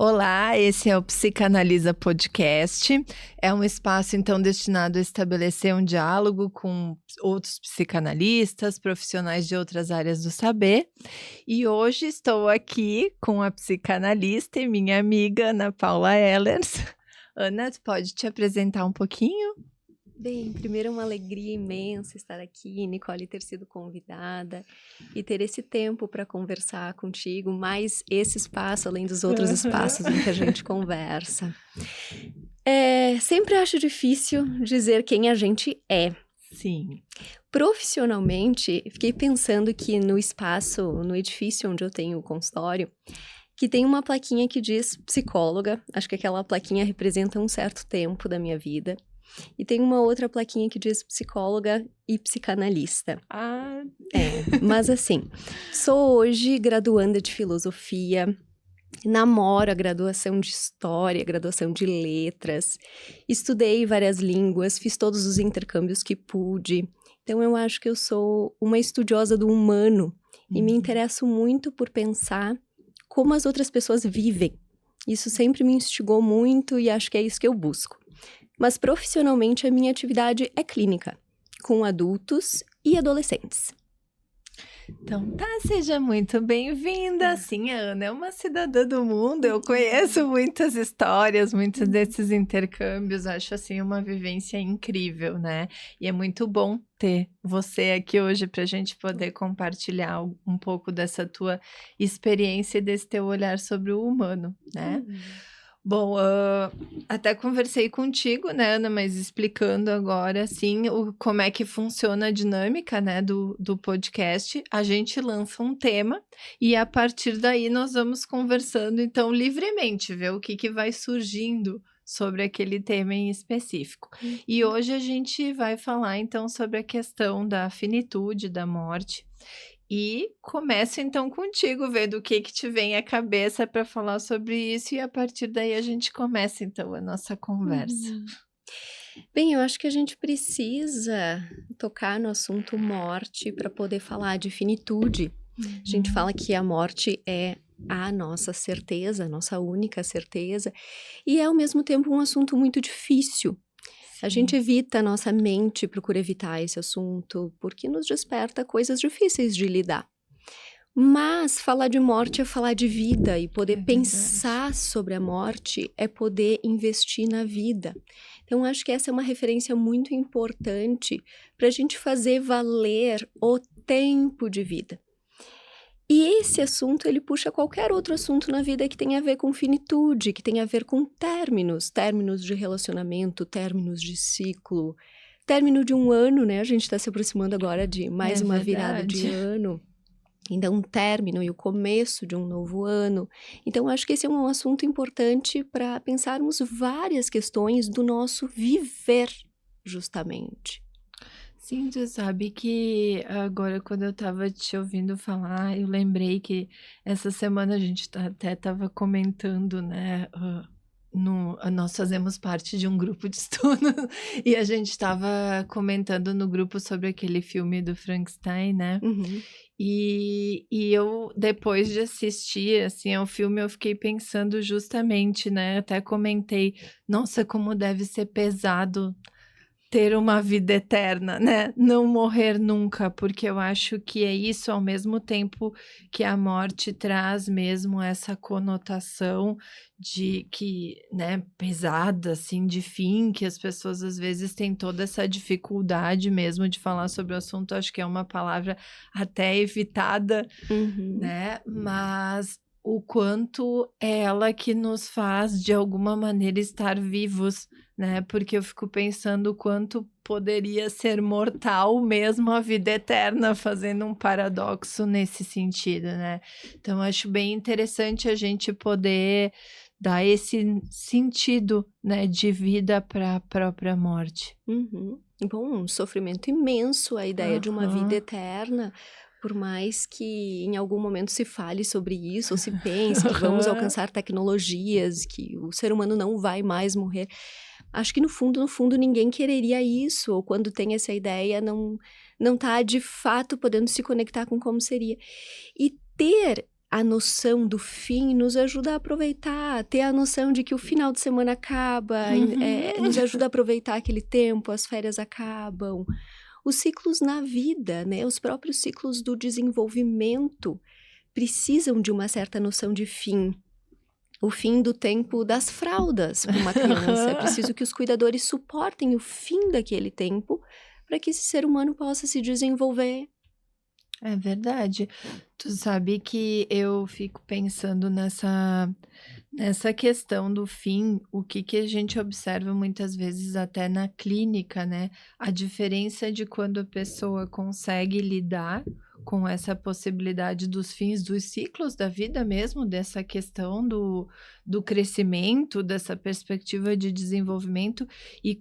Olá, esse é o Psicanalisa Podcast. É um espaço, então, destinado a estabelecer um diálogo com outros psicanalistas, profissionais de outras áreas do saber. E hoje estou aqui com a psicanalista e minha amiga Ana Paula Ehlers. Ana, tu pode te apresentar um pouquinho? Bem, primeiro é uma alegria imensa estar aqui, Nicole, ter sido convidada e ter esse tempo para conversar contigo, mais esse espaço, além dos outros espaços em que a gente conversa. Sempre acho difícil dizer quem a gente é. Sim. Profissionalmente, fiquei pensando que no espaço, no edifício onde eu tenho o consultório, que tem uma plaquinha que diz psicóloga, acho que aquela plaquinha representa um certo tempo da minha vida. E tem uma outra plaquinha que diz psicóloga e psicanalista. Mas assim, sou hoje graduanda de filosofia, namoro a graduação de história, graduação de letras, estudei várias línguas, fiz todos os intercâmbios que pude. Então eu acho que eu sou uma estudiosa do humano e me interesso muito por pensar como as outras pessoas vivem. Isso sempre me instigou muito e acho que é isso que eu busco. Mas profissionalmente a minha atividade é clínica, com adultos e adolescentes. Então tá, seja muito bem-vinda. Sim, a Ana é uma cidadã do mundo, eu conheço muitas histórias, muitos desses intercâmbios, acho assim uma vivência incrível, né? E é muito bom ter você aqui hoje para a gente poder compartilhar um pouco dessa tua experiência e desse teu olhar sobre o humano, né? Bom, até conversei contigo, né, Ana, mas explicando agora, assim, como é que funciona a dinâmica, né, do podcast. A gente lança um tema e a partir daí nós vamos conversando, então, livremente, ver o que vai surgindo sobre aquele tema em específico. E hoje a gente vai falar, então, sobre a questão da finitude, da morte. E começo então contigo, vendo o que te vem à cabeça para falar sobre isso e a partir daí a gente começa então a nossa conversa. Bem, eu acho que a gente precisa tocar no assunto morte para poder falar de finitude. A gente fala que a morte é a nossa certeza, a nossa única certeza, e é ao mesmo tempo um assunto muito difícil. A gente evita, a nossa mente procura evitar esse assunto, porque nos desperta coisas difíceis de lidar. Mas falar de morte é falar de vida, e poder pensar sobre a morte é poder investir na vida. Então, acho que essa é uma referência muito importante para a gente fazer valer o tempo de vida. E esse assunto, ele puxa qualquer outro assunto na vida que tenha a ver com finitude, que tenha a ver com términos de relacionamento, términos de ciclo, término de um ano, né? A gente está se aproximando agora de mais uma virada de ano. Então, um término e o começo de um novo ano. Então, acho que esse é um assunto importante para pensarmos várias questões do nosso viver, justamente. Sim, tu sabe que agora quando eu estava te ouvindo falar, eu lembrei que essa semana a gente até estava comentando, né, nós fazemos parte de um grupo de estudo e a gente estava comentando no grupo sobre aquele filme do Frankenstein, né? E eu, depois de assistir, assim, ao filme, eu fiquei pensando justamente, né, até comentei, nossa, como deve ser pesado ter uma vida eterna, né? Não morrer nunca, porque eu acho que é isso, ao mesmo tempo que a morte traz mesmo essa conotação de que, né, pesada, assim, de fim, que as pessoas às vezes têm toda essa dificuldade mesmo de falar sobre o assunto, acho que é uma palavra até evitada, né? Mas o quanto é ela que nos faz, de alguma maneira, estar vivos, né? Porque eu fico pensando o quanto poderia ser mortal mesmo a vida eterna, fazendo um paradoxo nesse sentido, né? Então, acho bem interessante a gente poder dar esse sentido, né, de vida para a própria morte. Bom, um sofrimento imenso a ideia de uma vida eterna, por mais que em algum momento se fale sobre isso, ou se pense que vamos alcançar tecnologias, que o ser humano não vai mais morrer. Acho que no fundo, ninguém quereria isso, ou quando tem essa ideia, não tá de fato podendo se conectar com como seria. E ter a noção do fim nos ajuda a aproveitar, ter a noção de que o final de semana acaba, nos ajuda a aproveitar aquele tempo, as férias acabam. Os ciclos na vida, né? Os próprios ciclos do desenvolvimento precisam de uma certa noção de fim. O fim do tempo das fraldas para uma criança. É preciso que os cuidadores suportem o fim daquele tempo para que esse ser humano possa se desenvolver. É verdade. Tu sabe que eu fico pensando nessa questão do fim, o que que a gente observa muitas vezes até na clínica, né? A diferença de quando a pessoa consegue lidar com essa possibilidade dos fins dos ciclos da vida mesmo, dessa questão do crescimento, dessa perspectiva de desenvolvimento, e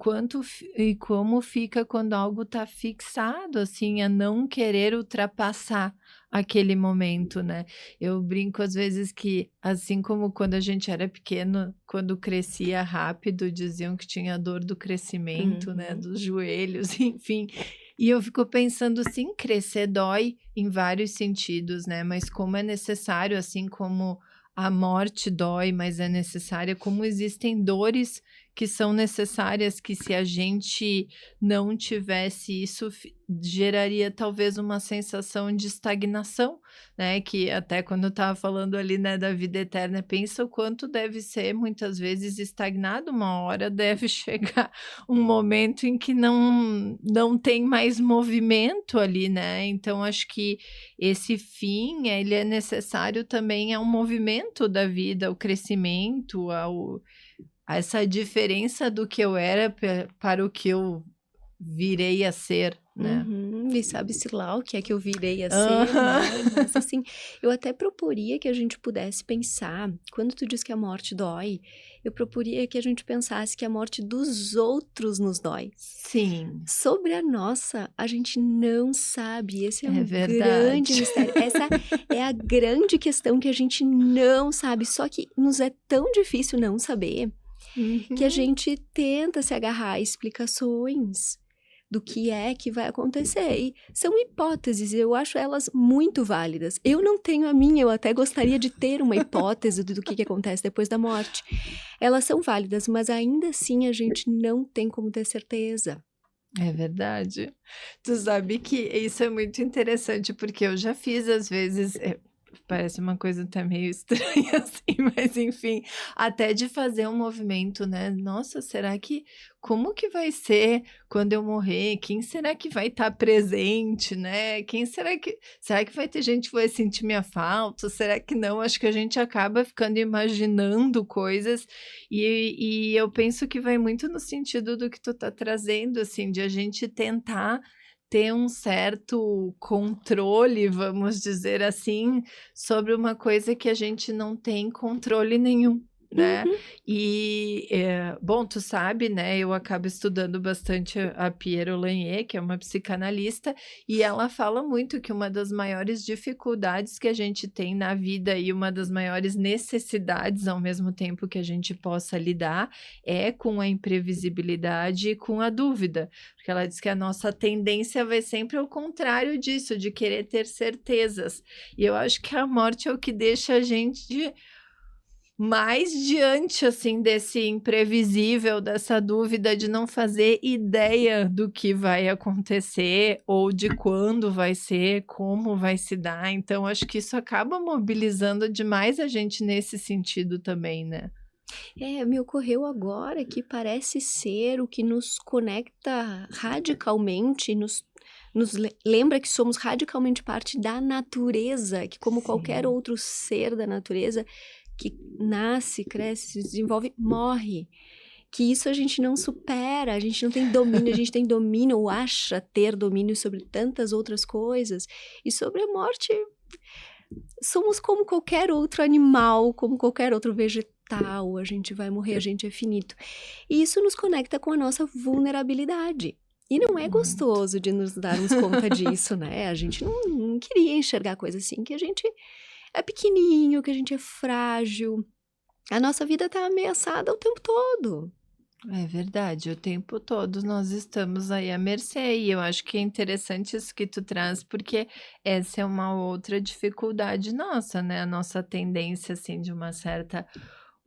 como fica quando algo está fixado, assim, a não querer ultrapassar aquele momento, né. Eu brinco às vezes que, assim como quando a gente era pequeno, quando crescia rápido, diziam que tinha dor do crescimento, né, Uhum. dos joelhos, enfim. E eu fico pensando, sim, crescer dói em vários sentidos, né, mas como é necessário, assim como a morte dói, mas é necessária, como existem dores que são necessárias, que se a gente não tivesse isso, geraria talvez uma sensação de estagnação, né? Que até quando eu estava falando ali, né, da vida eterna, pensa o quanto deve ser muitas vezes estagnado, uma hora deve chegar um momento em que não tem mais movimento ali, né? Então acho que esse fim, ele é necessário também ao movimento da vida, ao crescimento, ao a essa diferença do que eu era para o que eu virei a ser, né. Uhum. E sabe-se lá o que é que eu virei a ser, Aham. né? Mas assim, eu até proporia que a gente pudesse pensar, quando tu diz que a morte dói, eu proporia que a gente pensasse que a morte dos outros nos dói. Sim, Sobre a nossa, a gente não sabe. Esse é é um grande verdade. mistério. Essa é a grande questão que a gente não sabe. Só que nos é tão difícil não saber que a Uhum. gente tenta se agarrar a explicações do que é que vai acontecer. E são hipóteses, eu acho elas muito válidas. Eu não tenho a minha, eu até gostaria de ter uma hipótese do que acontece depois da morte. Elas são válidas, mas ainda assim a gente não tem como ter certeza. É verdade. Tu sabe que isso é muito interessante, porque eu já fiz às vezes, parece uma coisa até meio estranha, assim, mas enfim, até de fazer um movimento, né, "Nossa, será que como que vai ser quando eu morrer? Quem será que vai estar presente, né? Quem será que vai ter gente que vai sentir minha falta? Será que não?" Acho que a gente acaba ficando imaginando coisas, e eu penso que vai muito no sentido do que tu tá trazendo, assim, de a gente tentar ter um certo controle, vamos dizer assim, sobre uma coisa que a gente não tem controle nenhum, né. Uhum. E, bom, tu sabe, né, eu acabo estudando bastante a Pierre Lanier, que é uma psicanalista, e ela fala muito que uma das maiores dificuldades que a gente tem na vida e uma das maiores necessidades, ao mesmo tempo que a gente possa lidar, é com a imprevisibilidade e com a dúvida. Porque ela diz que a nossa tendência vai sempre ao contrário disso, de querer ter certezas. E eu acho que a morte é o que deixa a gente mais diante, assim, desse imprevisível, dessa dúvida de não fazer ideia do que vai acontecer ou de quando vai ser, como vai se dar. Então acho que isso acaba mobilizando demais a gente nesse sentido também, né. É, me ocorreu agora que parece ser o que nos conecta radicalmente, lembra que somos radicalmente parte da natureza, que como qualquer Sim. outro ser da natureza que nasce, cresce, se desenvolve, morre. Que isso a gente não supera, a gente não tem domínio, a gente tem domínio ou acha ter domínio sobre tantas outras coisas. E sobre a morte, somos como qualquer outro animal, como qualquer outro vegetal, a gente vai morrer, a gente é finito. E isso nos conecta com a nossa vulnerabilidade. E não é Muito. gostoso de nos darmos conta disso, né? A gente não queria enxergar coisa assim, que a gente é pequenininho, que a gente é frágil. A nossa vida tá ameaçada o tempo todo. É verdade, o tempo todo nós estamos aí à mercê, e eu acho que é interessante isso que tu traz, porque essa é uma outra dificuldade nossa, né, a nossa tendência, assim, de uma certa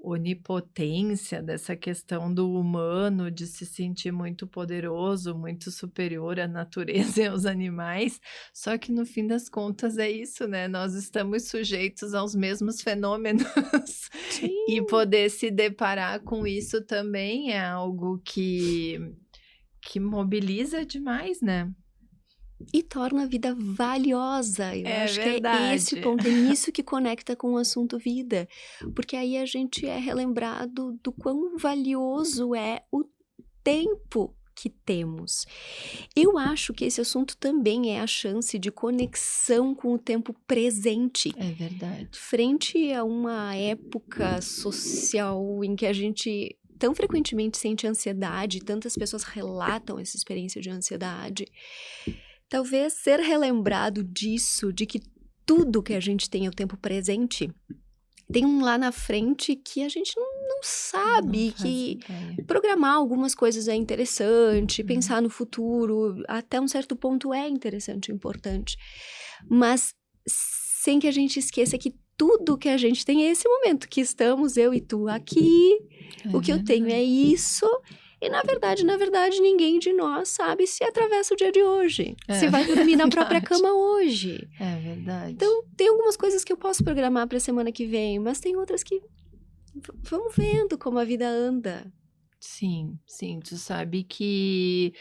onipotência, dessa questão do humano, de se sentir muito poderoso, muito superior à natureza e aos animais, só que no fim das contas é isso, né, nós estamos sujeitos aos mesmos fenômenos. E Sim. poder se deparar com isso também é algo que mobiliza demais, né. E torna a vida valiosa, eu É acho que é esse o verdade. ponto, é nisso que conecta com o assunto vida, porque aí a gente é relembrado do quão valioso é o tempo que temos. Eu acho que esse assunto também é a chance de conexão com o tempo presente, É verdade. frente a uma época social em que a gente tão frequentemente sente ansiedade, tantas pessoas relatam essa experiência de ansiedade. Talvez ser relembrado disso, de que tudo que a gente tem é o tempo presente, tem um lá na frente que a gente não Não sabe, faz que ideia. programar algumas coisas é interessante, Uhum. pensar no futuro, até um certo ponto é interessante e importante, mas sem que a gente esqueça que tudo que a gente tem é esse momento, que estamos eu e tu aqui, É o que eu tenho é verdade. isso, e na verdade, ninguém de nós sabe se atravessa o dia de hoje, se É vai dormir na própria verdade. cama hoje. É verdade. Então, tem algumas coisas que eu posso programar para a semana que vem, mas tem outras que vamos vendo como a vida anda. Sim, sim, tu sabe que,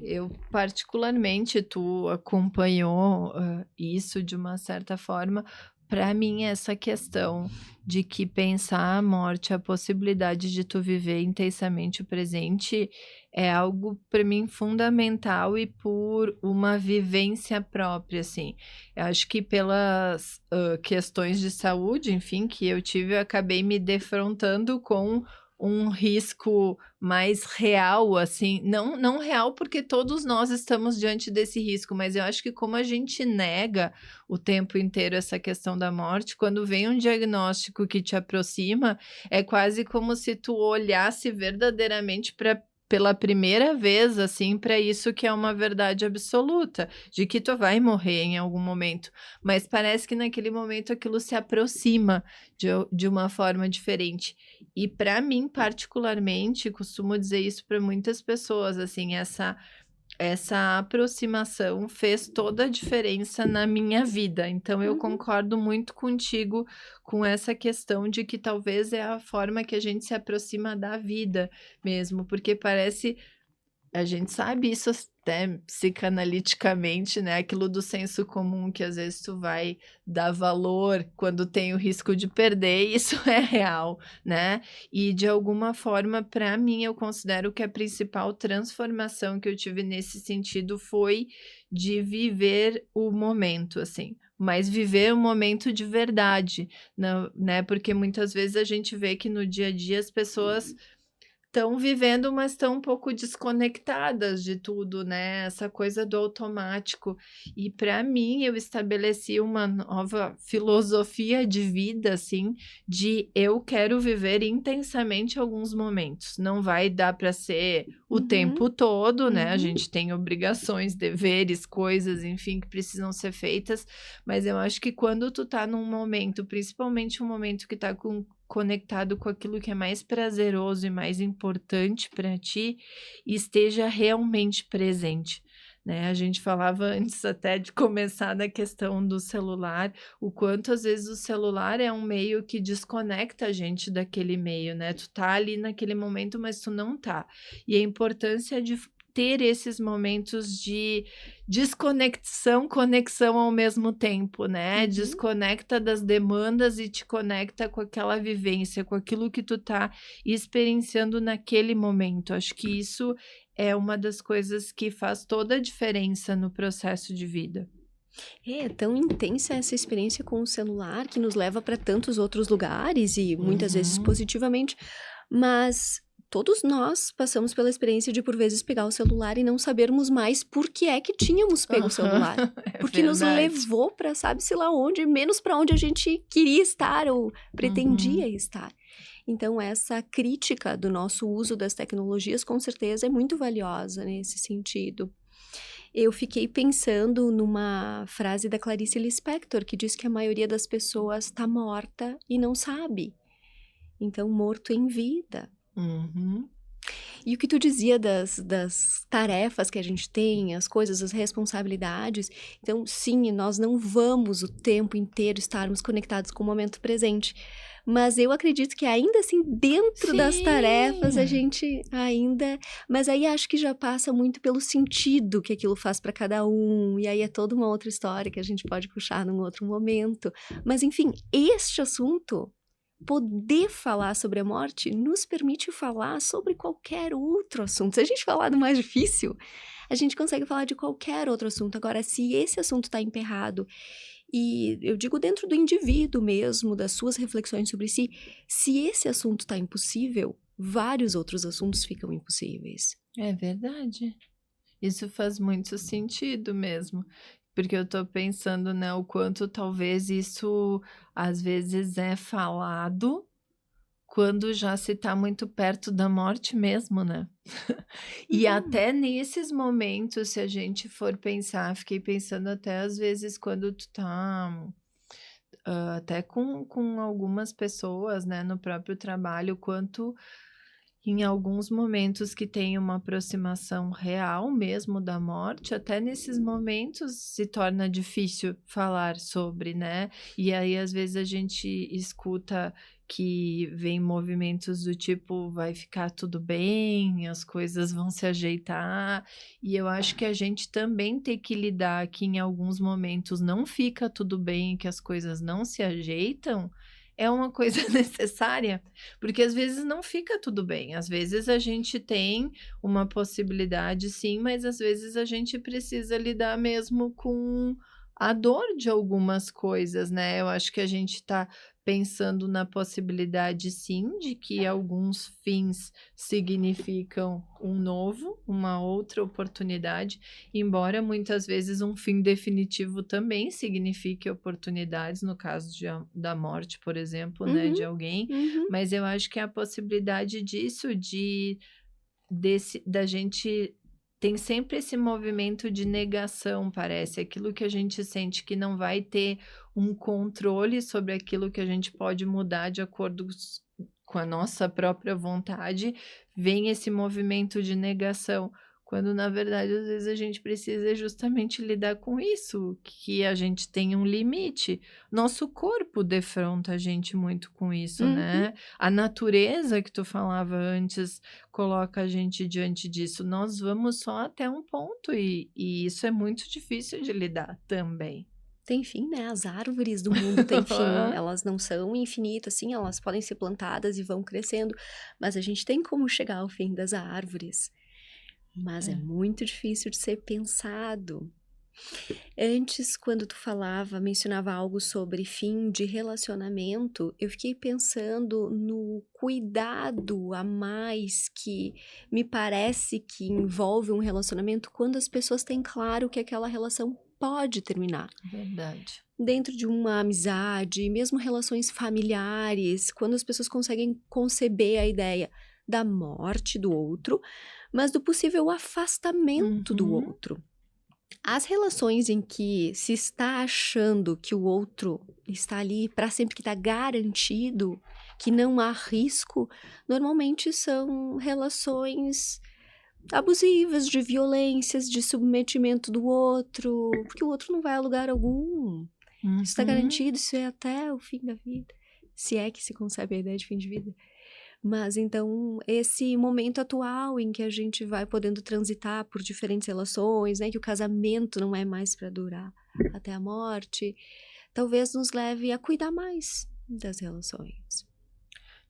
eu particularmente tu acompanhou, isso de uma certa forma. Para mim essa questão de que pensar a morte, a possibilidade de tu viver intensamente o presente, é algo para mim fundamental e por uma vivência própria, assim. Eu acho que pelas, questões de saúde, enfim, que eu tive, eu acabei me defrontando com um risco mais real, assim, não real, porque todos nós estamos diante desse risco, mas eu acho que como a gente nega o tempo inteiro essa questão da morte, quando vem um diagnóstico que te aproxima, é quase como se tu olhasse verdadeiramente para pela primeira vez, assim, para isso que é uma verdade absoluta, de que tu vai morrer em algum momento, mas parece que naquele momento aquilo se aproxima de uma forma diferente. E para mim, particularmente, costumo dizer isso para muitas pessoas, assim, essa aproximação fez toda a diferença na minha vida. Então eu Uhum. concordo muito contigo com essa questão de que talvez é a forma que a gente se aproxima da vida mesmo, porque parece a gente sabe isso até psicanaliticamente, né, aquilo do senso comum que às vezes tu vai dar valor quando tem o risco de perder, isso é real, né. E de alguma forma, para mim, eu considero que a principal transformação que eu tive nesse sentido foi de viver o momento, assim, mas viver o momento de verdade, não, né, porque muitas vezes a gente vê que no dia a dia as pessoas estão vivendo, mas estão um pouco desconectadas de tudo, né, essa coisa do automático. E para mim, eu estabeleci uma nova filosofia de vida, assim, de eu quero viver intensamente alguns momentos. Não vai dar para ser o Uhum, tempo todo, né, a uhum. gente tem obrigações, deveres, coisas, enfim, que precisam ser feitas, mas eu acho que quando tu tá num momento, principalmente um momento que tá conectado com aquilo que é mais prazeroso e mais importante para ti, esteja realmente presente, né. A gente falava antes até de começar da questão do celular, o quanto às vezes o celular é um meio que desconecta a gente daquele meio, né. Tu tá ali naquele momento, mas tu não tá. E a importância de ter esses momentos de desconexão, conexão ao mesmo tempo, né, Uhum. desconecta das demandas e te conecta com aquela vivência, com aquilo que tu tá experienciando naquele momento. Acho que isso é uma das coisas que faz toda a diferença no processo de vida. É tão intensa essa experiência com o celular que nos leva para tantos outros lugares e muitas vezes Uhum. positivamente, mas todos nós passamos pela experiência de por vezes pegar o celular e não sabermos mais por que é que tínhamos pego o Aham, celular, é porque nos verdade. levou para sabe-se lá onde, menos para onde a gente queria estar ou pretendia Uhum. estar. Então essa crítica do nosso uso das tecnologias com certeza é muito valiosa nesse sentido. Eu fiquei pensando numa frase da Clarice Lispector que diz que a maioria das pessoas está morta e não sabe. Então, morto em vida. Uhum. E o que tu dizia das tarefas que a gente tem, as coisas, as responsabilidades. Então, sim, nós não vamos o tempo inteiro estarmos conectados com o momento presente. Mas eu acredito que ainda assim, dentro das tarefas, a Sim. gente ainda... Mas aí acho que já passa muito pelo sentido que aquilo faz para cada um. E aí é toda uma outra história que a gente pode puxar num outro momento. Mas enfim, este assunto... Poder falar sobre a morte nos permite falar sobre qualquer outro assunto. Se a gente falar do mais difícil, a gente consegue falar de qualquer outro assunto. Agora, se esse assunto está emperrado, e eu digo dentro do indivíduo mesmo, das suas reflexões sobre si, se esse assunto está impossível, vários outros assuntos ficam impossíveis. É verdade. Isso faz muito sentido mesmo, porque eu tô pensando, né, o quanto talvez isso às vezes é falado quando já se tá muito perto da morte mesmo, né. E Uhum. até nesses momentos, se a gente for pensar, fiquei pensando até às vezes quando tu tá, até com algumas pessoas, né, no próprio trabalho, quanto em alguns momentos que tem uma aproximação real mesmo da morte, até nesses momentos se torna difícil falar sobre, né. E aí, às vezes, a gente escuta que vem movimentos do tipo: "Vai ficar tudo bem, as coisas vão se ajeitar", e eu acho que a gente também tem que lidar que em alguns momentos não fica tudo bem, que as coisas não se ajeitam, é uma coisa necessária. Porque às vezes não fica tudo bem, às vezes a gente tem uma possibilidade sim, mas às vezes a gente precisa lidar mesmo com a dor de algumas coisas, né. Eu acho que a gente está pensando na possibilidade sim, de que alguns fins significam um novo, uma outra oportunidade, embora muitas vezes um fim definitivo também signifique oportunidades, no caso da morte, por exemplo, né, Uhum, de alguém, uhum, mas eu acho que a possibilidade disso, da gente tem sempre esse movimento de negação, parece, aquilo que a gente sente que não vai ter um controle sobre aquilo que a gente pode mudar de acordo com a nossa própria vontade, vem esse movimento de negação. Quando na verdade, às vezes, a gente precisa justamente lidar com isso, que a gente tem um limite. Nosso corpo defronta a gente muito com isso, uhum. né. A natureza que tu falava antes coloca a gente diante disso. Nós vamos só até um ponto e isso é muito difícil de lidar também. Tem fim, né, as árvores do mundo têm fim, elas não são infinitas, sim, elas podem ser plantadas e vão crescendo, mas a gente tem como chegar ao fim das árvores, mas é É. muito difícil de ser pensado. Antes, quando tu falava, mencionava algo sobre fim de relacionamento, eu fiquei pensando no cuidado a mais que me parece que envolve um relacionamento quando as pessoas têm claro que aquela relação pode terminar. Verdade. Dentro de uma amizade, mesmo relações familiares, quando as pessoas conseguem conceber a ideia da morte do outro, mas do possível afastamento do Uhum. outro. As relações em que se está achando que o outro está ali para sempre, que está garantido, que não há risco, normalmente são relações abusivas, de violências, de submetimento do outro, porque o outro não vai a lugar algum. Isso está Uhum. garantido, isso é até o fim da vida, se é que se concebe a ideia de fim de vida. Mas então, esse momento atual em que a gente vai podendo transitar por diferentes relações, né, que o casamento não é mais para durar até a morte, talvez nos leve a cuidar mais das relações.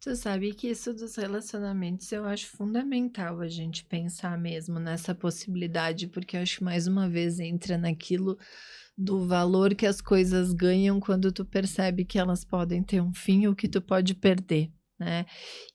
Tu sabe que isso dos relacionamentos eu acho fundamental a gente pensar mesmo nessa possibilidade, porque eu acho que mais uma vez entra naquilo do valor que as coisas ganham quando tu percebe que elas podem ter um fim ou que tu pode perder. né?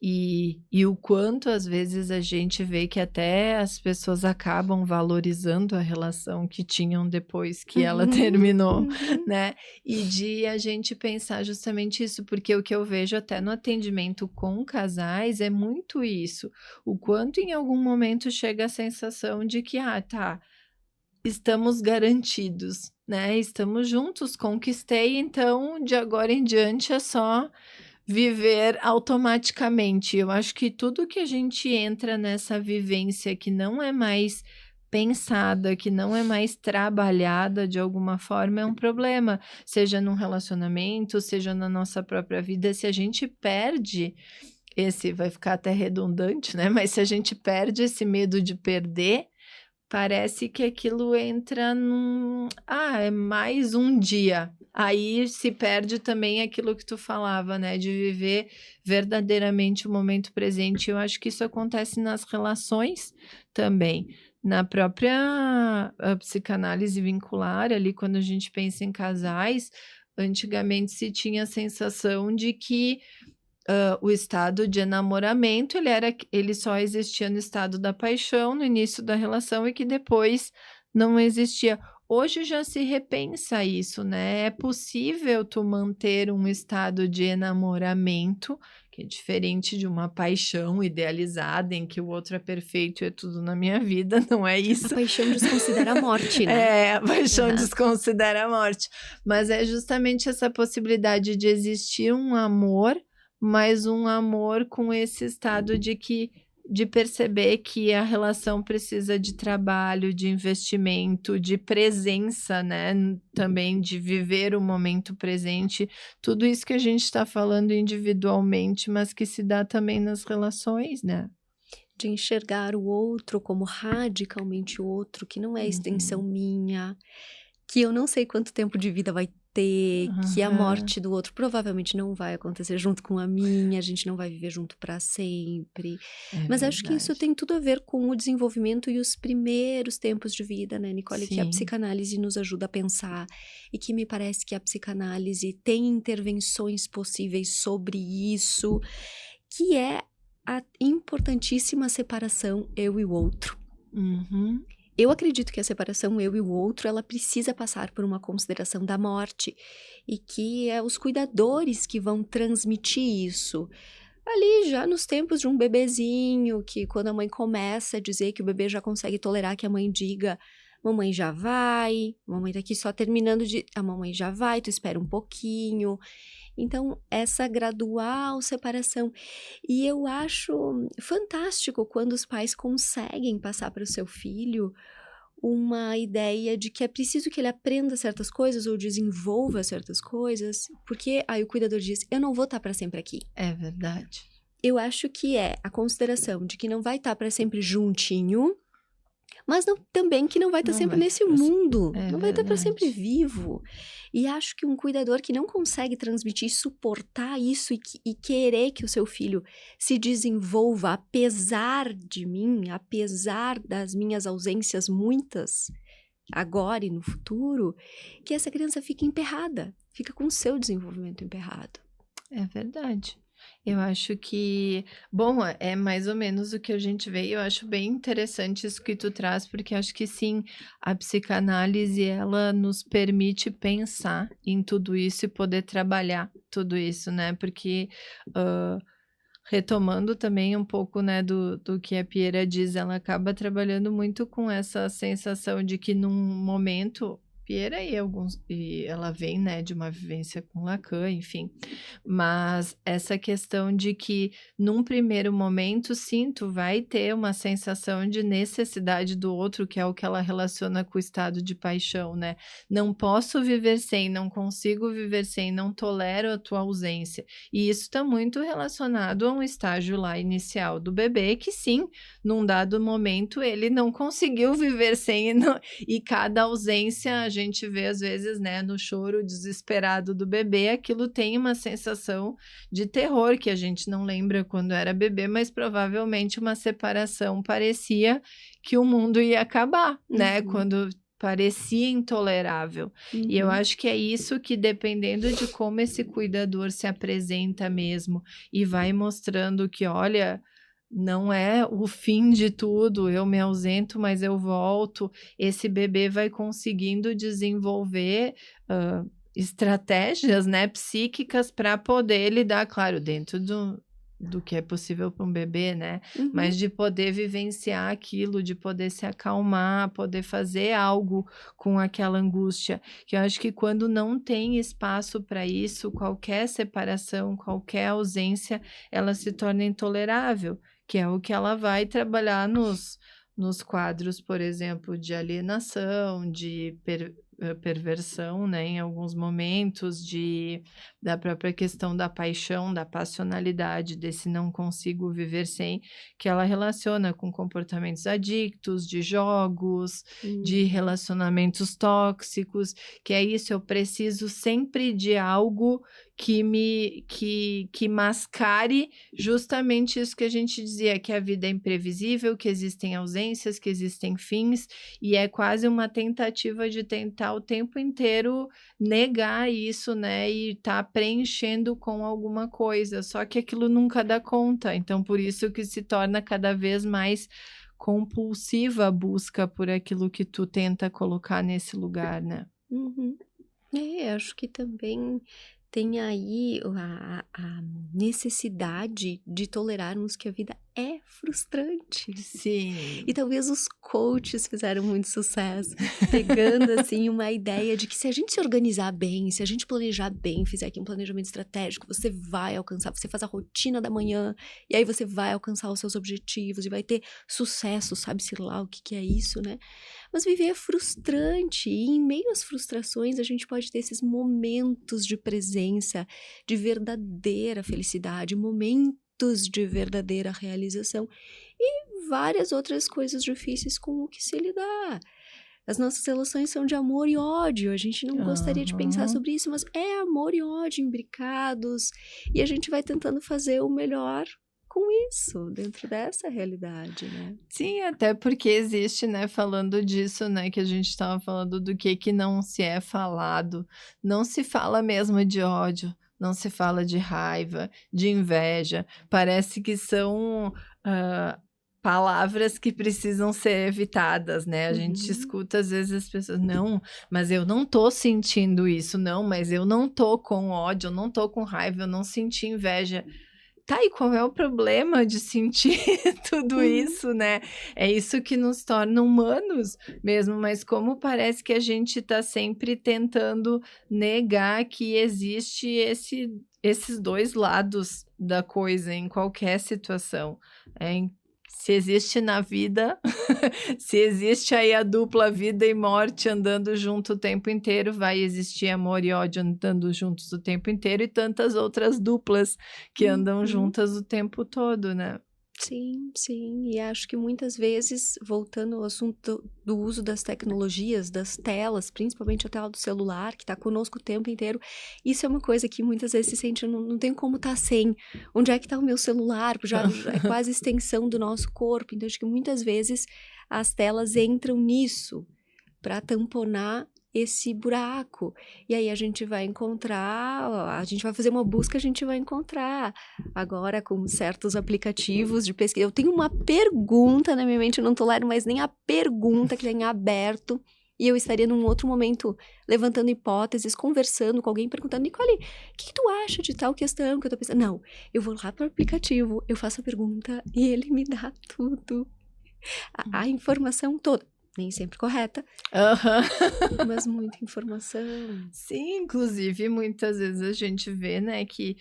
E o quanto às vezes a gente vê que até as pessoas acabam valorizando a relação que tinham depois que ela Uhum, terminou, uhum. né? E de a gente pensar justamente isso, porque o que eu vejo até no atendimento com casais é muito isso. O quanto em algum momento chega a sensação de que, ah, tá, estamos garantidos, né? Estamos juntos, conquistei, então de agora em diante é só viver automaticamente. Eu acho que tudo que a gente entra nessa vivência que não é mais pensada, que não é mais trabalhada de alguma forma, é um problema, seja num relacionamento, seja na nossa própria vida. Se a gente perde esse, vai ficar até redundante, né, mas se a gente perde esse medo de perder, parece que aquilo entra num é mais um dia. Aí se perde também aquilo que tu falava, né, de viver verdadeiramente o momento presente. Eu acho que isso acontece nas relações também. Na própria, psicanálise vincular, ali, quando a gente pensa em casais, antigamente se tinha a sensação de que o estado de enamoramento, ele só existia no estado da paixão, no início da relação, e que depois não existia. Hoje já se repensa isso, né, é possível tu manter um estado de enamoramento, que é diferente de uma paixão idealizada em que o outro é perfeito e é tudo na minha vida, não é A isso. paixão desconsidera a morte, né? É, a paixão Aham. desconsidera a morte. Mas é justamente essa possibilidade de existir um amor, mas um amor com esse estado de perceber que a relação precisa de trabalho, de investimento, de presença, né, também de viver o momento presente. Tudo isso que a gente está falando individualmente, mas que se dá também nas relações, né. De enxergar o outro como radicalmente outro, que não é extensão Uhum. minha, que eu não sei quanto tempo de vida vai ter, que a Aham. morte do outro provavelmente não vai acontecer junto com a minha, a gente não vai viver junto para sempre. É Mas acho que isso verdade. tem tudo a ver com o desenvolvimento e os primeiros tempos de vida, né, Nicole, que a Sim. psicanálise nos ajuda a pensar e que me parece que a psicanálise tem intervenções possíveis sobre isso, que é a importantíssima separação eu e o outro. Uhum. Eu acredito que a separação eu e o outro, ela precisa passar por uma consideração da morte, e que é os cuidadores que vão transmitir isso. Ali já nos tempos de um bebezinho, que quando a mãe começa a dizer que o bebê já consegue tolerar que a mãe diga: "Mamãe já vai, mamãe tá aqui só terminando de a mamãe já vai, tu espera um pouquinho". Então, essa gradual separação. E eu acho fantástico quando os pais conseguem passar para o seu filho uma ideia de que é preciso que ele aprenda certas coisas ou desenvolva certas coisas, porque aí o cuidador diz: "Eu não vou estar para sempre aqui". É verdade. Eu acho que é a consideração de que não vai estar para sempre juntinho, mas não, também que não vai estar Não sempre vai estar nesse pra sempre. mundo, É não vai estar para sempre verdade. vivo. E acho que um cuidador que não consegue transmitir, suportar isso e querer que o seu filho se desenvolva apesar de mim, apesar das minhas ausências muitas, agora e no futuro, que essa criança fique emperrada, fica com o seu desenvolvimento emperrado. É verdade. Eu acho que bom, é mais ou menos o que a gente vê e eu acho bem interessante isso que tu traz, porque acho que sim, a psicanálise ela nos permite pensar em tudo isso e poder trabalhar tudo isso, né, porque, hã, retomando também um pouco, né, do que a Piera diz, ela acaba trabalhando muito com essa sensação de que num momento Piera e ela vem, né, de uma vivência com Lacan, enfim, mas essa questão de que num primeiro momento, sim, tu vai ter uma sensação de necessidade do outro, que é o que ela relaciona com o estado de paixão, né. Não posso viver sem, não consigo viver sem, não tolero a tua ausência. E isso está muito relacionado a um estágio lá inicial do bebê que sim, num dado momento ele não conseguiu viver sem e cada ausência a gente vê às vezes, né, no choro desesperado do bebê, aquilo tem uma sensação de terror que a gente não lembra quando era bebê, mas provavelmente uma separação parecia que o mundo ia acabar, né, Uhum. quando parecia intolerável. E eu Uhum. acho que é isso que, dependendo de como esse cuidador se apresenta mesmo, e vai mostrando que, olha, não é o fim de tudo, eu me ausento, mas eu volto, esse bebê vai conseguindo desenvolver, estratégias, né, psíquicas para poder lidar, claro, dentro do que é possível para um bebê, né, Uhum. mas de poder vivenciar aquilo, de poder se acalmar, poder fazer algo com aquela angústia, que eu acho que quando não tem espaço para isso, qualquer separação, qualquer ausência, ela se torna intolerável, que é o que ela vai trabalhar nos quadros, por exemplo, de alienação, de perversão, né, em alguns momentos, da própria questão da paixão, da passionalidade, desse não consigo viver sem, que ela relaciona com comportamentos adictos, de jogos, de Uhum. relacionamentos tóxicos, que é isso, eu preciso sempre de algo que mascare justamente isso que a gente dizia, que a vida é imprevisível, que existem ausências, que existem fins, e é quase uma tentativa de tentar o tempo inteiro negar isso, né, e tá preenchendo com alguma coisa, só que aquilo nunca dá conta, então por isso que se torna cada vez mais compulsiva a busca por aquilo que tu tenta colocar nesse lugar, né. Uhum. Acho que também tem aí a necessidade de tolerarmos que a vida é frustrante. E Sim. talvez os coaches fizeram muito sucesso, pegando, assim, uma ideia de que se a gente se organizar bem, se a gente planejar bem, fizer aqui um planejamento estratégico, você vai alcançar, você faz a rotina da manhã, e aí você vai alcançar os seus objetivos e vai ter sucesso, sabe-se lá o que que é isso, né. Mas viver é frustrante e em meio às frustrações a gente pode ter esses momentos de presença, de verdadeira felicidade, momentos de verdadeira realização e várias outras coisas difíceis com o que se lidar. As nossas relações são de amor e ódio, a gente não gostaria de pensar Aham. sobre isso, mas é amor e ódio imbricados, e a gente vai tentando fazer o melhor com isso, dentro dessa realidade, né. Sim, até porque existe, né, falando disso, né, que a gente estava falando do que não se é falado, não se fala mesmo de ódio, não se fala de raiva, de inveja, parece que são, hã, palavras que precisam ser evitadas, né, a gente Uhum. escuta às vezes as pessoas: "Não, mas eu não tô sentindo isso, não, mas eu não tô com ódio, eu não tô com raiva, eu não senti inveja". Tá, e qual é o problema de sentir tudo Uhum. isso, né? É isso que nos torna humanos mesmo, mas como parece que a gente tá sempre tentando negar que existe esses 2 lados da coisa em qualquer situação, se existe na vida, se existe aí a dupla vida e morte andando junto o tempo inteiro, vai existir amor e ódio andando juntos o tempo inteiro e tantas outras duplas que andam Uhum. juntas o tempo todo, né. Sim, sim. E acho que muitas vezes, voltando ao assunto do uso das tecnologias, das telas, principalmente a tela do celular, que está conosco o tempo inteiro, isso é uma coisa que muitas vezes se sente, eu não tenho como estar sem. Onde é que está o meu celular? Já é quase extensão do nosso corpo. Então, acho que muitas vezes as telas entram nisso para tamponar esse buraco. E aí a gente vai encontrar, a gente vai fazer uma busca, a gente vai encontrar. Agora com certos aplicativos de pesquisa, eu tenho uma pergunta na minha mente, eu não tolero mais nem a pergunta que tem aberto, e eu estaria num outro momento levantando hipóteses, conversando com alguém, perguntando: "Nicole, o que que tu acha de tal questão que eu tô pensando?". Não, eu vou lá para o aplicativo, eu faço a pergunta e ele me dá tudo, a informação toda, nem sempre correta, Aham. mas muita informação. Sim, inclusive muitas vezes a gente vê, né, que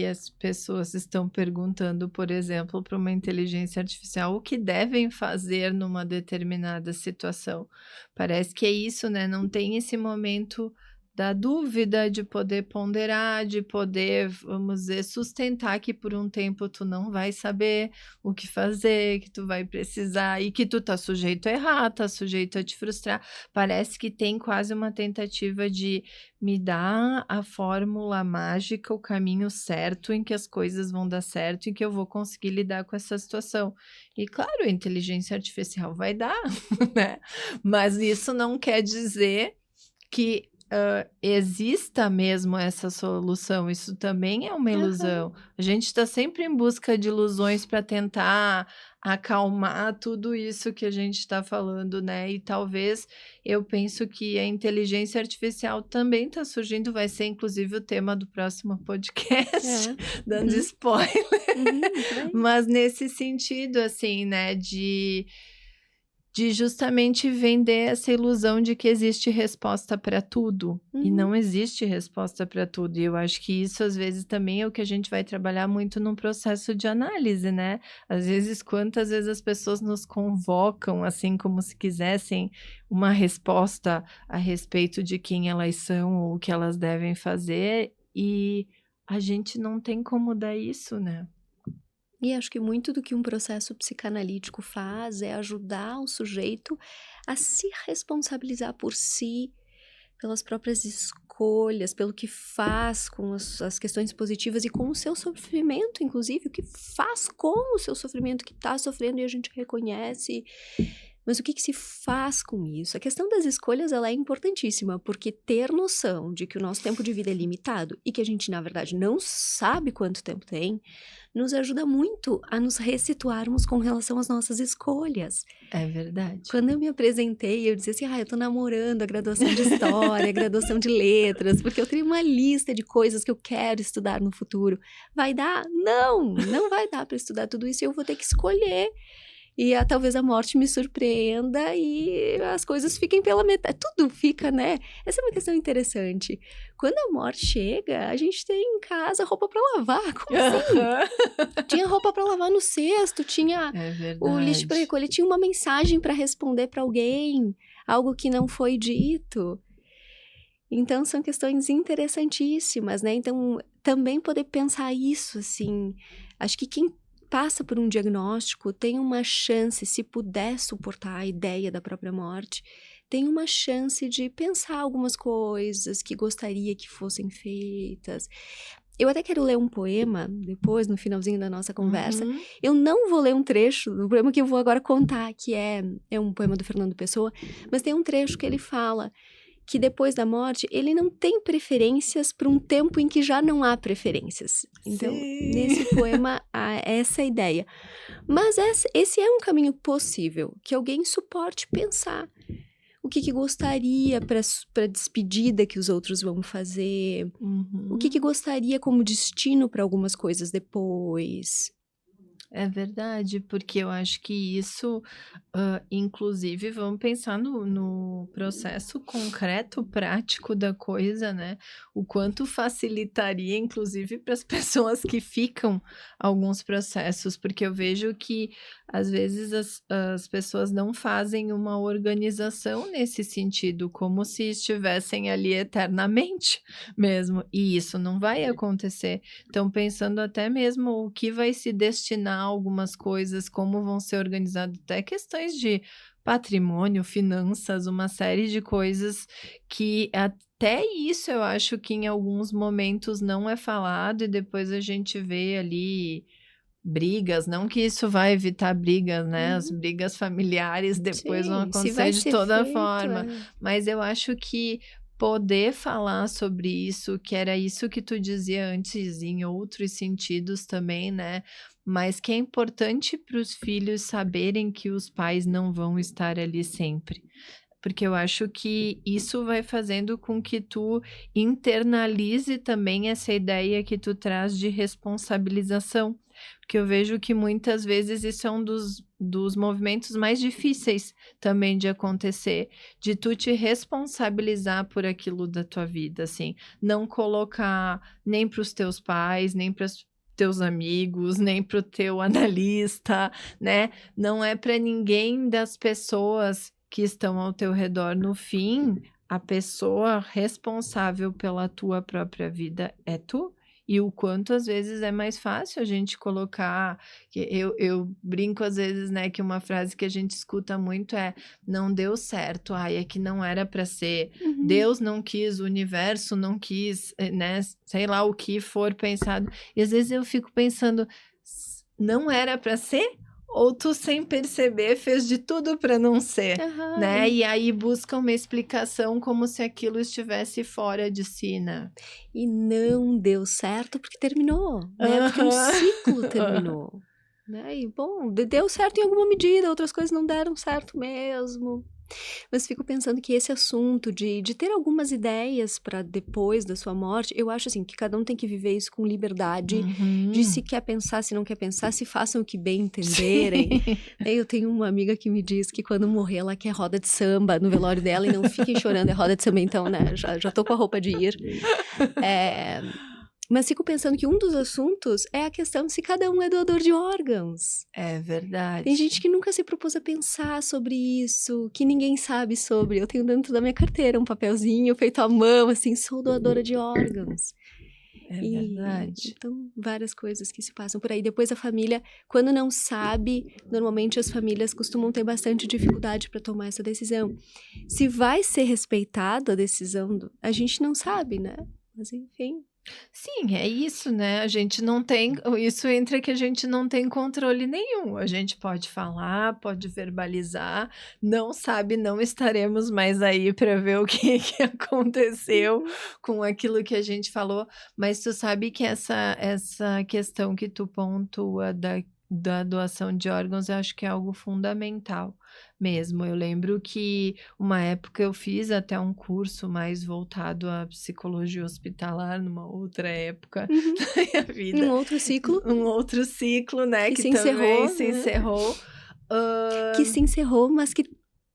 as pessoas estão perguntando, por exemplo, para uma inteligência artificial o que devem fazer numa determinada situação. Parece que é isso, né, não tem esse momento da dúvida, de poder ponderar, de poder, vamos dizer, sustentar que por um tempo tu não vai saber o que fazer, que tu vai precisar e que tu tá sujeito a errar, tá sujeito a te frustrar. Parece que tem quase uma tentativa de me dar a fórmula mágica, o caminho certo em que as coisas vão dar certo, em que eu vou conseguir lidar com essa situação. E claro, a inteligência artificial vai dar, né? Mas isso não quer dizer que exista mesmo essa solução, isso também é uma Aham. ilusão. A gente está sempre em busca de ilusões para tentar acalmar tudo isso que a gente está falando, né? E talvez eu penso que a inteligência artificial também está surgindo, vai ser inclusive o tema do próximo podcast, É. dando Uhum. spoiler, Muito bem. mas nesse sentido, assim, né, de justamente vender essa ilusão de que existe resposta para tudo, e Uhum. não existe resposta para tudo, e eu acho que isso às vezes também é o que a gente vai trabalhar muito num processo de análise, né. Às vezes, quantas vezes as pessoas nos convocam, assim, como se quisessem uma resposta a respeito de quem elas são ou o que elas devem fazer, e a gente não tem como dar isso, né. E acho que muito do que um processo psicanalítico faz é ajudar o sujeito a se responsabilizar por si, pelas próprias escolhas, pelo que faz com as questões positivas e com o seu sofrimento, inclusive, o que faz com o seu sofrimento que está sofrendo e a gente reconhece. Mas o que que se faz com isso? A questão das escolhas ela é importantíssima, porque ter noção de que o nosso tempo de vida é limitado e que a gente, na verdade, não sabe quanto tempo tem, nos ajuda muito a nos ressituarmos com relação às nossas escolhas. É verdade. Quando eu me apresentei, eu disse assim: "Ah, eu tô namorando a graduação de História, a graduação de Letras, porque eu tenho uma lista de coisas que eu quero estudar no futuro". Vai dar? Não, não vai dar para estudar tudo isso e eu vou ter que escolher. E talvez a morte me surpreenda e as coisas fiquem pela metade, tudo fica, né. Essa é uma questão interessante. Quando a morte chega, a gente tem em casa roupa para lavar, como assim? Aham. Tinha roupa para lavar no cesto, tinha É o lixo para verdade. recolher, tinha uma mensagem para responder para alguém, algo que não foi dito. Então são questões interessantíssimas, né, então também poder pensar isso, assim, acho que quem passa por um diagnóstico tem uma chance, se puder suportar a ideia da própria morte, tem uma chance de pensar algumas coisas que gostaria que fossem feitas. Eu até quero ler um poema depois, no finalzinho da nossa conversa. Uhum. Eu não vou ler um trecho do poema que eu vou agora contar, que é um poema do Fernando Pessoa, mas tem um trecho que ele fala que depois da morte ele não tem preferências para um tempo em que já não há preferências. Então, Sim. nesse poema há essa ideia. Mas esse é um caminho possível, que alguém suporte pensar o que que gostaria para despedida que os outros vão fazer, o que que Uhum. gostaria como destino para algumas coisas depois. É verdade, porque eu acho que isso, inclusive vamos pensar no processo concreto, prático da coisa, né, o quanto facilitaria inclusive para as pessoas que ficam alguns processos, porque eu vejo que às vezes as pessoas não fazem uma organização nesse sentido, como se estivessem ali eternamente mesmo, e isso não vai acontecer. Então, pensando até mesmo o que vai se destinar a algumas coisas, como vão ser organizadas, até questões de patrimônio, finanças, uma série de coisas que até isso eu acho que em alguns momentos não é falado e depois a gente vê ali brigas, não que isso vai evitar brigas, né, as Uhum. brigas familiares depois vão Sim, se vai acontecer de ser toda feito, forma, é. mas eu acho que poder falar sobre isso, que era isso que tu dizia antes em outros sentidos também, né, mas que é importante para os filhos saberem que os pais não vão estar ali sempre. Porque eu acho que isso vai fazendo com que tu internalize também essa ideia que tu traz de responsabilização, porque eu vejo que muitas vezes isso é um dos movimentos mais difíceis também de acontecer, de tu te responsabilizar por aquilo da tua vida, assim, não colocar nem para os teus pais, nem para os teus amigos, nem para o teu analista, né, não é para ninguém das pessoas que estão ao teu redor. No fim, a pessoa responsável pela tua própria vida é tu, e o quanto às vezes é mais fácil a gente colocar que eu brinco às vezes, né, que uma frase que a gente escuta muito é: "Não deu certo, ai, é que não era para ser, Uhum. Deus não quis, o universo não quis", né, sei lá o que for pensado. E às vezes eu fico pensando: não era para ser? Ou tu sem perceber fez de tudo para não ser, Aham, né, e aí busca uma explicação como se aquilo estivesse fora de si, né. e não deu certo porque terminou, né, porque um Aham. ciclo Aham. terminou, né, e bom, deu certo em alguma medida, outras coisas não deram certo mesmo. Mas fico pensando que esse assunto de ter algumas ideias para depois da sua morte, eu acho assim, que cada um tem que viver isso com liberdade, de se Uhum. quer pensar, se não quer pensar, se façam o que bem entenderem. Sim. Eu tenho uma amiga que me diz que quando morrer ela quer roda de samba no velório dela e não fiquem chorando, é roda de samba então, né, já tô com a roupa de ir. Eh, mas fico pensando que um dos assuntos é a questão de se cada um é doador de órgãos. É Tem verdade. gente que nunca se propôs a pensar sobre isso, que ninguém sabe sobre. Eu tenho dentro da minha carteira um papelzinho feito à mão, assim, sou doadora de órgãos. É E verdade. então várias coisas que se passam por aí. Depois a família, quando não sabe, normalmente as famílias costumam ter bastante dificuldade para tomar essa decisão. Se vai ser respeitada a decisão, a gente não sabe, né? Mas enfim. Sim, é isso, né, a gente não tem isso entra que a gente não tem controle nenhum, a gente pode falar, pode verbalizar, não sabe, não estaremos mais aí para ver o que que aconteceu Uhum. com aquilo que a gente falou, mas tu sabe que essa questão que tu pontua da doação de órgãos, eu acho que é algo fundamental mesmo. Eu lembro que uma época eu fiz até um curso mais voltado à psicologia hospitalar, numa outra época Uhum. da minha Um vida, outro ciclo um outro ciclo, né, que que se também encerrou, se né? encerrou. Que se encerrou, mas que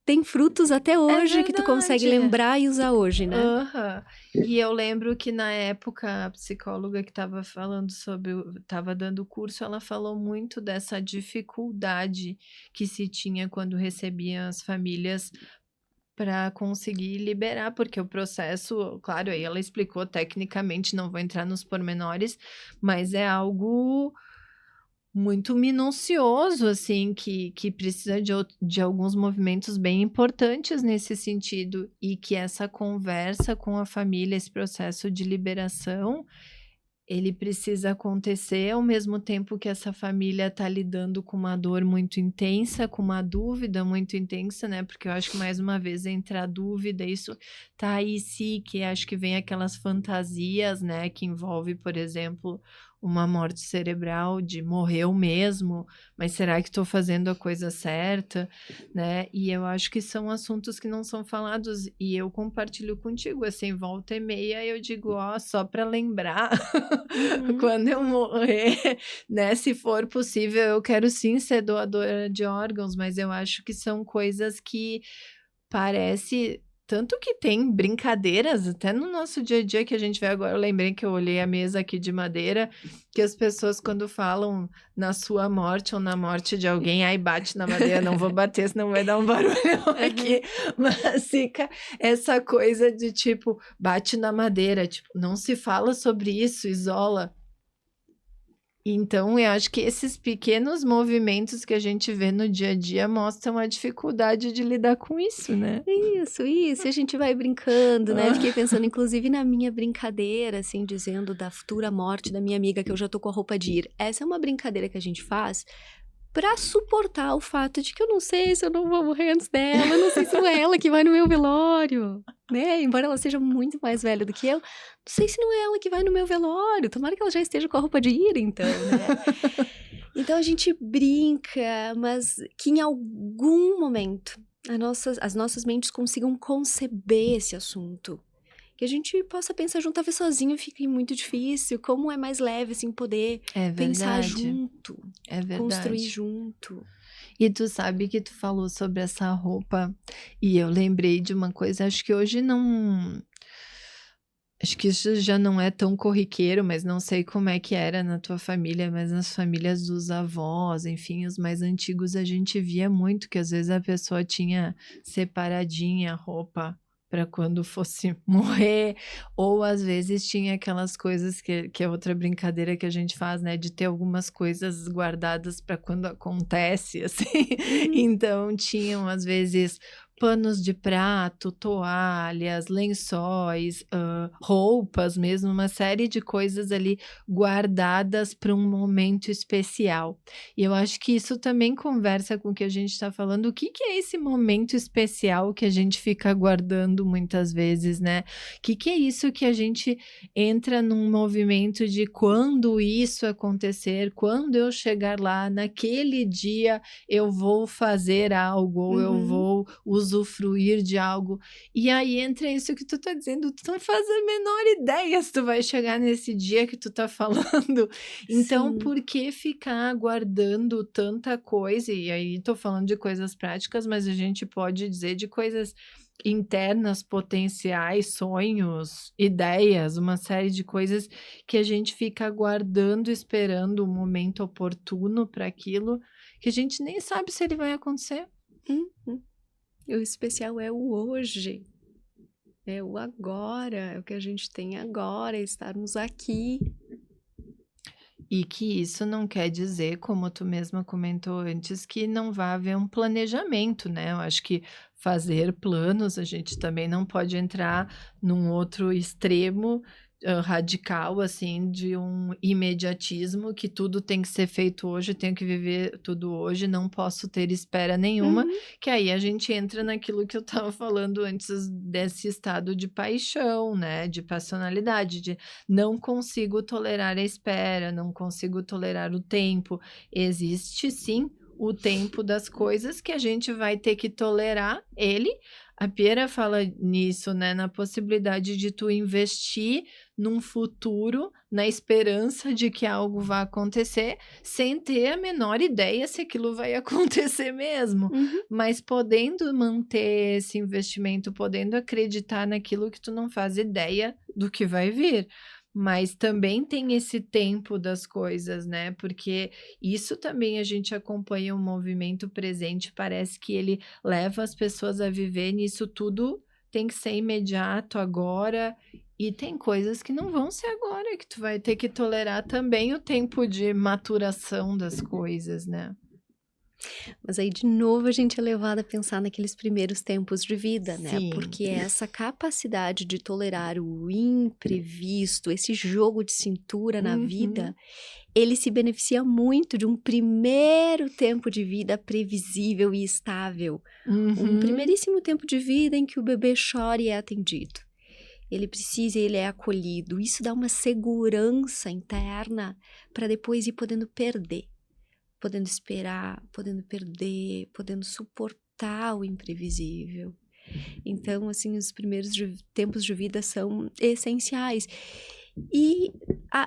tem frutos até É hoje que tu consegue verdade. lembrar e usar hoje, né? Aham. E eu lembro que na época a psicóloga que estava falando sobre estava dando o curso, ela falou muito dessa dificuldade que se tinha quando recebiam as famílias para conseguir liberar, porque o processo, claro, aí ela explicou tecnicamente, não vou entrar nos pormenores, mas é algo muito minucioso, assim, que precisa de alguns movimentos bem importantes nesse sentido, e que essa conversa com a família, esse processo de liberação, ele precisa acontecer ao mesmo tempo que essa família está lidando com uma dor muito intensa, com uma dúvida muito intensa, né, porque eu acho que mais uma vez entra a dúvida, isso tá aí sim, que acho que vem aquelas fantasias, né, que envolve, por exemplo, uma morte cerebral de morreu mesmo, mas será que estou fazendo a coisa certa, né, e eu acho que são assuntos que não são falados e eu compartilho contigo, assim, volta e meia eu digo: "Ó, só para lembrar Uhum. quando eu morrer, né, se for possível, eu quero sim ser doadora de órgãos, mas eu acho que são coisas que parece tanto que tem brincadeiras até no nosso dia a dia que a gente vê agora, eu lembrei que eu olhei a mesa aqui de madeira, que as pessoas quando falam na sua morte ou na morte de alguém, "ai, bate na madeira", não vou bater senão vai dar um barulhão Aham. aqui, mas fica essa coisa de tipo, bate na madeira, tipo, não se fala sobre isso, isola. Então eu acho que esses pequenos movimentos que a gente vê no dia a dia mostram a dificuldade de lidar com isso, né. Isso, e a gente vai brincando, né, fiquei Ah. pensando inclusive na minha brincadeira, assim, dizendo da futura morte da minha amiga que eu já tô com a roupa de ir. Essa é uma brincadeira que a gente faz pra suportar o fato de que eu não sei se eu não vou morrer antes dela, eu não sei se não é ela que vai no meu velório, né, embora ela seja muito mais velha do que eu, não sei se não é ela que vai no meu velório, tomara que ela já esteja com a roupa de ir então, né. Então a gente brinca, mas que em algum momento as nossas mentes consigam conceber esse assunto. Que a gente possa pensar junto, talvez sozinho fique muito difícil, como é mais leve, assim, poder É pensar verdade, junto, é construir verdade. junto. E tu sabe que tu falou sobre essa roupa, e eu lembrei de uma coisa, acho que hoje não acho que isso já não é tão corriqueiro, mas não sei como é que era na tua família, mas nas famílias dos avós, enfim, os mais antigos, a gente via muito que às vezes a pessoa tinha separadinha a roupa para quando fosse morrer, ou às vezes tinha aquelas coisas que é outra brincadeira que a gente faz, né, de ter algumas coisas guardadas para quando acontece, assim. Uhum. Então tinham às vezes panos de prato, toalhas, lençóis, roupas mesmo, uma série de coisas ali guardadas para um momento especial. E eu acho que isso também conversa com o que a gente está falando. O que que é esse momento especial que a gente fica aguardando muitas vezes, né? O que que é isso que a gente entra num movimento de quando isso acontecer, quando eu chegar lá, naquele dia eu vou fazer algo, ou eu Uhum. vou usufruir de algo. E aí entra isso que tu tá dizendo, tu não faz a menor ideia se tu vai chegar nesse dia que tu tá falando. Então, Sim. por que ficar guardando tanta coisa? E aí tô falando de coisas práticas, mas a gente pode dizer de coisas internas, potenciais, sonhos, ideias, uma série de coisas que a gente fica aguardando, esperando o momento oportuno para aquilo, que a gente nem sabe se ele vai acontecer. Uhum. O especial é o hoje, é o agora, é o que a gente tem agora, é estarmos aqui. E que isso não quer dizer, como tu mesma comentou antes, que não vá haver um planejamento, né. Eu acho que fazer planos, a gente também não pode entrar num outro extremo, radical, assim, de um imediatismo que tudo tem que ser feito hoje, tenho que viver tudo hoje, não posso ter espera nenhuma, Uhum. que aí a gente entra naquilo que eu estava falando antes desse estado de paixão, né, de passionalidade, de não consigo tolerar a espera, não consigo tolerar o tempo. Existe sim o tempo das coisas que a gente vai ter que tolerar ele. A Piera fala nisso, né, na possibilidade de tu investir num futuro, na esperança de que algo vá acontecer, sem ter a menor ideia se aquilo vai acontecer mesmo, Uhum. mas podendo manter esse investimento, podendo acreditar naquilo que tu não faz ideia do que vai vir. Mas também tem esse tempo das coisas, né, porque isso também a gente acompanha o movimento presente, parece que ele leva as pessoas a viver nisso tudo tem que ser imediato, agora, e tem coisas que não vão ser agora, que tu vai ter que tolerar também o tempo de maturação das coisas, né. Mas aí de novo a gente é levado a pensar naqueles primeiros tempos de vida, né, Sim. porque essa capacidade de tolerar o imprevisto, esse jogo de cintura na vida, Uhum, ele se beneficia muito de um primeiro tempo de vida previsível e estável. Um uhum, primeiríssimo tempo de vida em que o bebê chora e é atendido. Ele precisa e ele é acolhido. Isso dá uma segurança interna para depois ir podendo perder, podendo esperar, podendo perder, podendo suportar o imprevisível. Então, assim, os primeiros tempos de vida são essenciais. E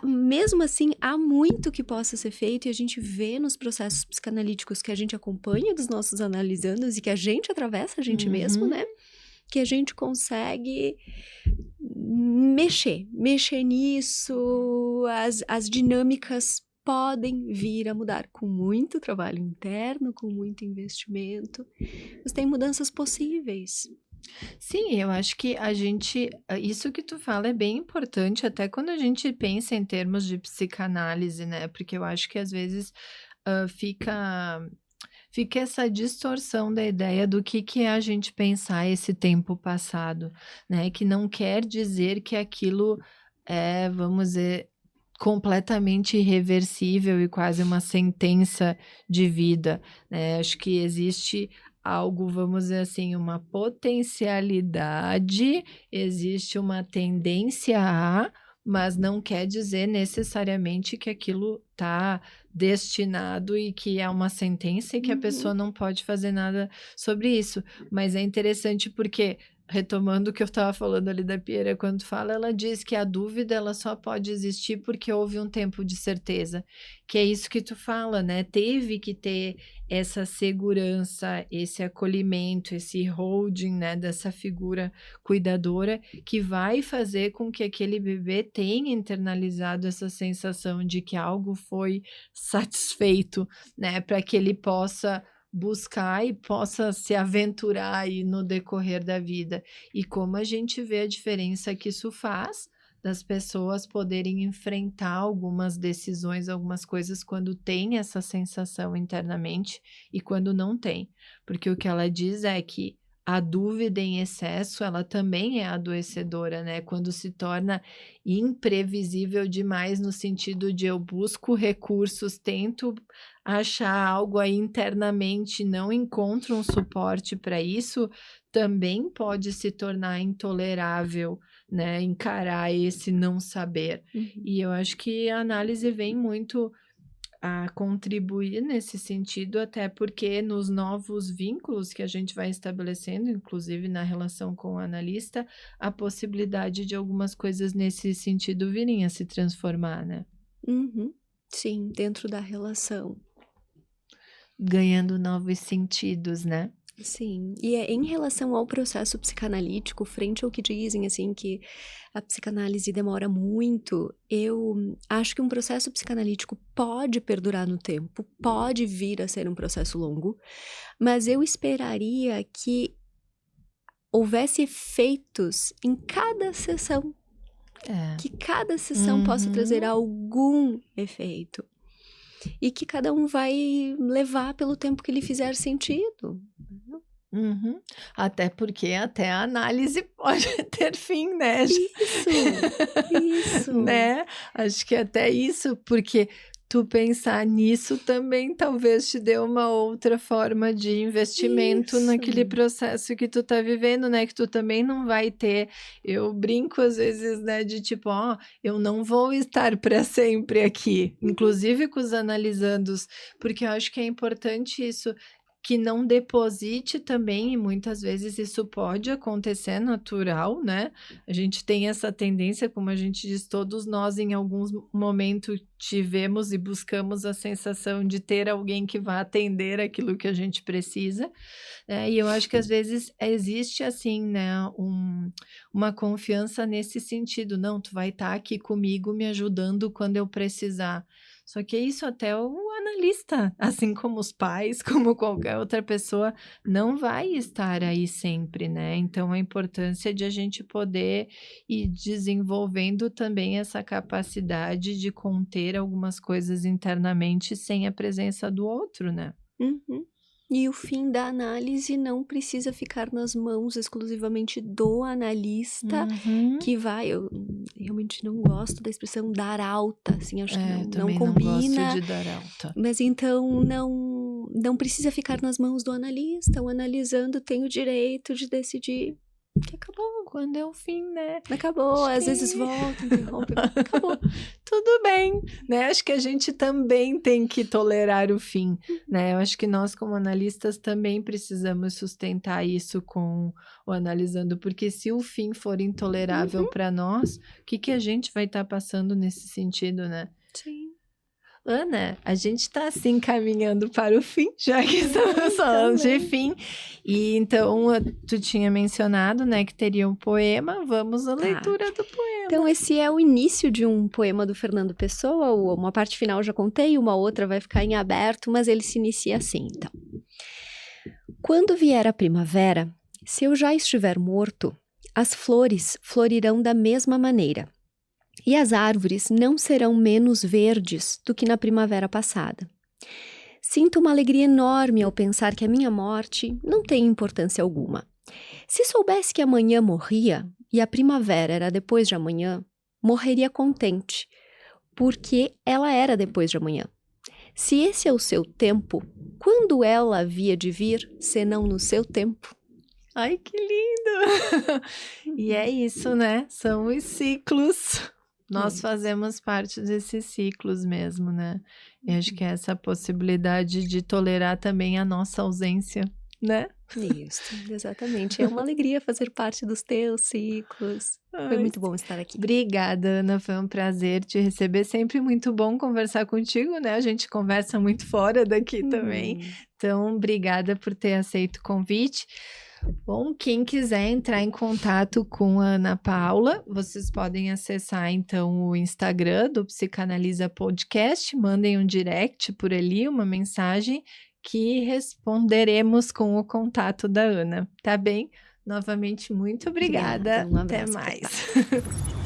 mesmo assim, há muito que possa ser feito, e a gente vê nos processos psicanalíticos que a gente acompanha dos nossos analisandos e que a gente atravessa a gente mesmo, uhum. né? Que a gente consegue mexer nisso, as dinâmicas podem vir a mudar com muito trabalho interno, com muito investimento, mas tem mudanças possíveis. Sim, eu acho que a gente isso que tu fala é bem importante, até quando a gente pensa em termos de psicanálise, né, porque eu acho que às vezes, fica essa distorção da ideia do que é a gente pensar esse tempo passado, né, que não quer dizer que aquilo é, vamos dizer, completamente irreversível e quase uma sentença de vida, né. Acho que existe algo, vamos dizer assim, uma potencialidade, existe uma tendência a, mas não quer dizer necessariamente que aquilo está destinado e que é uma sentença e que a Uhum. pessoa não pode fazer nada sobre isso. Mas é interessante porque, retomando o que eu estava falando ali da Pieira, quando fala, ela diz que a dúvida ela só pode existir porque houve um tempo de certeza, que é isso que tu fala, né, teve que ter essa segurança, esse acolhimento, esse holding, né, dessa figura cuidadora, que vai fazer com que aquele bebê tenha internalizado essa sensação de que algo foi satisfeito, né, para que ele possa buscar e possa se aventurar aí no decorrer da vida. E como a gente vê a diferença que isso faz das pessoas poderem enfrentar algumas decisões, algumas coisas quando tem essa sensação internamente e quando não tem. Porque o que ela diz é que a dúvida em excesso, ela também é adoecedora, né? Quando se torna imprevisível demais no sentido de eu busco recursos, tento achar algo aí internamente, não encontro um suporte para isso, também pode se tornar intolerável, né? Encarar esse não saber. Uhum. E eu acho que a análise vem muito a contribuir nesse sentido, até porque nos novos vínculos que a gente vai estabelecendo, inclusive na relação com o analista, a possibilidade de algumas coisas nesse sentido virem a se transformar, né? Uhum. Sim, dentro da relação. Ganhando novos sentidos, né? Sim, e em relação ao processo psicanalítico, frente ao que dizem, assim, que a psicanálise demora muito, eu acho que um processo psicanalítico pode perdurar no tempo, pode vir a ser um processo longo, mas eu esperaria que houvesse efeitos em cada sessão, que cada sessão possa trazer algum efeito. E que cada um vai levar pelo tempo que lhe fizer sentido. Uhum. Até porque até a análise pode ter fim, né? Isso. Né? Acho que até isso, porque tu pensar nisso também talvez te dê uma outra forma de investimento naquele processo que tu tá vivendo, né? Que tu também não vai ter. Eu brinco às vezes, né? De tipo, ó, eu não vou estar para sempre aqui, inclusive com os analisandos, porque eu acho que é importante isso. Que não deposite também, e muitas vezes isso pode acontecer natural, né? A gente tem essa tendência, como a gente diz, todos nós em alguns momentos tivemos e buscamos a sensação de ter alguém que vá atender aquilo que a gente precisa, e eu acho que às vezes existe assim, né, uma confiança nesse sentido, não, tu vai estar aqui comigo me ajudando quando eu precisar. Só que isso até o analista, assim como os pais, como qualquer outra pessoa, não vai estar aí sempre, né? Então, a importância de a gente poder ir desenvolvendo também essa capacidade de conter algumas coisas internamente sem a presença do outro, né? Uhum. E o fim da análise não precisa ficar nas mãos exclusivamente do analista, que vai. Eu realmente não gosto da expressão dar alta, assim, acho que não também combina. Não gosto de dar alta. Mas então não precisa ficar nas mãos do analista. O analisando tem o direito de decidir que acabou. Quando é o fim, né? Acabou, às vezes volta, interrompe, acabou. Tudo bem, né? Acho que a gente também tem que tolerar o fim, né? Eu acho que nós, como analistas, também precisamos sustentar isso com o analisando, porque se o fim for intolerável para nós, o que a gente vai estar passando nesse sentido, né? Sim. Ana, a gente está assim caminhando para o fim, já que estamos falando de fim. E então, tu tinha mencionado, né, que teria um poema. Vamos à leitura do poema. Então, esse é o início de um poema do Fernando Pessoa. Uma parte final já contei, uma outra vai ficar em aberto, mas ele se inicia assim, então. Quando vier a primavera, se eu já estiver morto, as flores florirão da mesma maneira. E as árvores não serão menos verdes do que na primavera passada. Sinto uma alegria enorme ao pensar que a minha morte não tem importância alguma. Se soubesse que amanhã morria e a primavera era depois de amanhã, morreria contente, porque ela era depois de amanhã. Se esse é o seu tempo, quando ela havia de vir, senão no seu tempo? Ai, que lindo! E é isso, né? São os ciclos. Nós fazemos parte desses ciclos mesmo, né? E acho que é essa possibilidade de tolerar também a nossa ausência, né? Isso, exatamente. É uma alegria fazer parte dos teus ciclos. Foi muito bom estar aqui. Obrigada, Ana. Foi um prazer te receber. Sempre muito bom conversar contigo, né? A gente conversa muito fora daqui também. Então, obrigada por ter aceito o convite. Bom, quem quiser entrar em contato com a Ana Paula, vocês podem acessar então o Instagram do Psicanaliza Podcast, mandem um direct por ali, uma mensagem que responderemos com o contato da Ana, tá bem? Novamente, muito obrigada. Obrigada, um Até abraço pra mais.